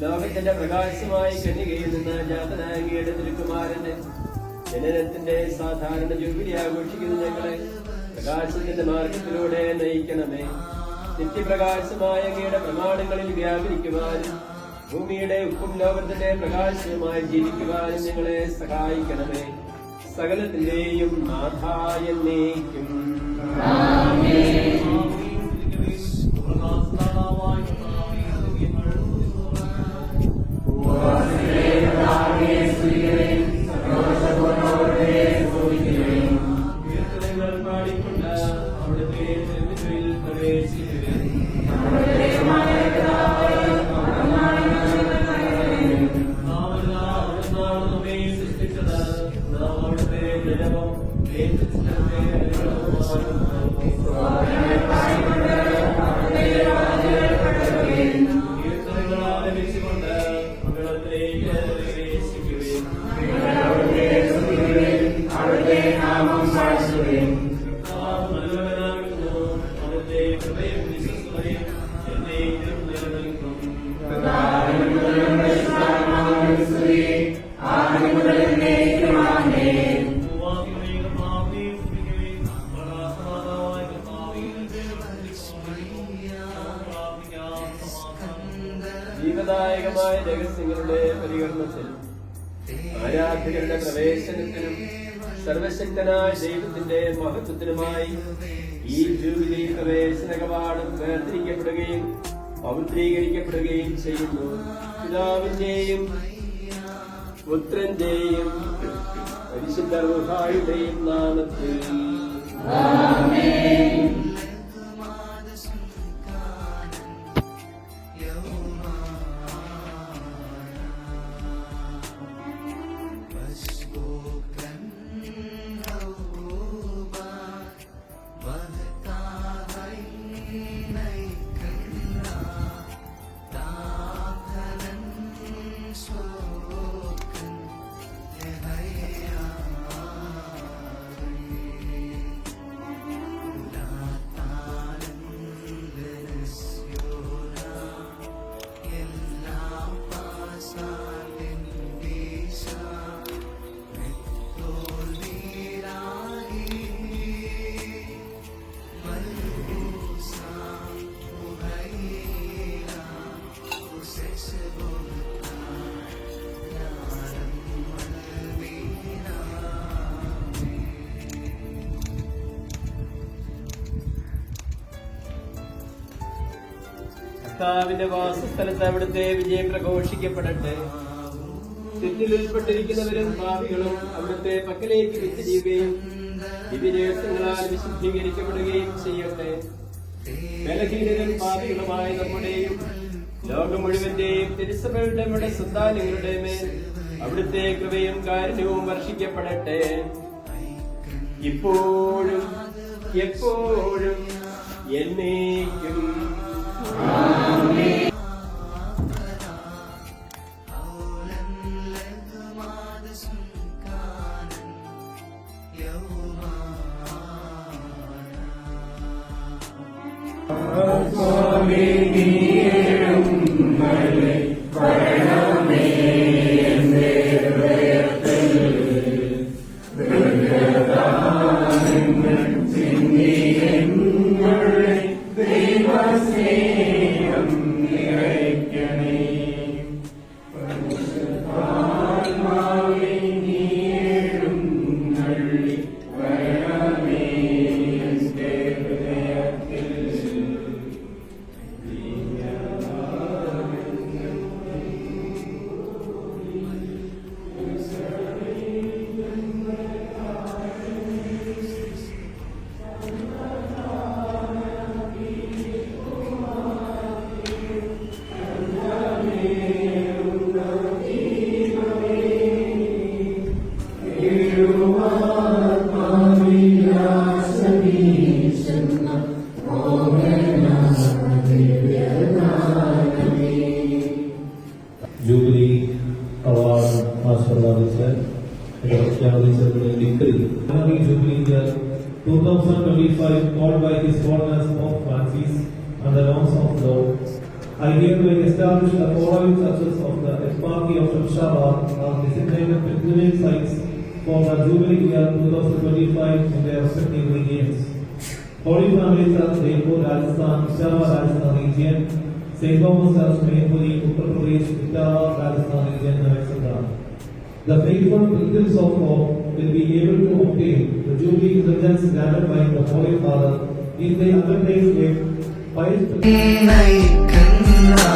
ലോകത്തിന്റെ പ്രകാശമായി കന്യകയിൽ നിന്ന് ജാതനാകിയുടെ തിരുക്കുമാരന്റെ ജനനത്തിന്റെ സാധാരണ ജൂബിലി ആഘോഷിക്കുന്ന ഞങ്ങളെ പ്രകാശത്തിന്റെ മാർഗത്തിലൂടെ നയിക്കണമേ. നിത്യപ്രകാശമായ അങ്ങയുടെ പ്രമാണങ്ങളിൽ വ്യാപരിക്കുവാനും ഭൂമിയുടെ ഉപ്പും ലോകത്തിന്റെ പ്രകാശവുമായി ജീവിക്കുവാനും ഞങ്ങളെ സഹായിക്കണമേ. സകലത്തിന്റെയും നാഥായ എന്നേക്കും. ജീവദായകമായ രഹസ്യങ്ങളുടെ പരികരണത്തിൽ ആരാധകരുടെ പ്രവേശനത്തിനും സർവശക്തനായ ദൈവത്തിന്റെ മഹത്വത്തിനുമായി ഈ ജൂബിലി പ്രവേശന കവാടം വേർതിരിക്കപ്പെടുകയും പവിത്രീകരിക്കപ്പെടുകയും ചെയ്യുന്നു. പിതാവിന്റെയും പുത്രന്റെയും പരിശുദ്ധ റൂഹായുടെയും നാമത്തിൽ ആമേൻ. കർത്താവിന്റെ വാസസ്ഥലത്ത് അവിടുത്തെ വിജയം പ്രഘോഷിക്കപ്പെടട്ടെ. തെറ്റിൽ ഉൾപ്പെട്ടിരിക്കുന്നവരും ഭാവികളും അവിടുത്തെ പക്കലേക്ക് വിട്ടുചെയ്യുകയും ദിവ്യരഹസ്യങ്ങളാൽ വിശുദ്ധീകരിക്കപ്പെടുകയും ചെയ്യട്ടെ. ബലഹീനരും ഭാവികളുമായ നമ്മുടെയും ലോകം മുഴുവന്റെയും തിരുസഭകളുടെ സന്താനങ്ങളുടെ മേൽ അവിടുത്തെ കൃപയും കാരുണ്യവും വർഷിക്കപ്പെടട്ടെ. ഇപ്പോഴും എപ്പോഴും എന്നേക്കും. Jubilee Award Master Officer, Decree. Honoring Jubilee Year 2025 called by His Holiness Pope Francis and the laws of law. I hereby establish the following churches of the Eparchy of Shamshabad as designated pilgrimage sites for the Jubilee Year 2025 in their respective regions. Holy Family Church, Jaipur, Rajasthan, Islamabad, Rajasthan region. St. Thomas Church, Mainpuri, Uttar Pradesh, Ittara, Rajasthan region, etc. The faithful pilgrims of hope will be able to obtain the Jubilee indulgence granted by the Holy Father if they undertake with pious നയിക്കുന്ന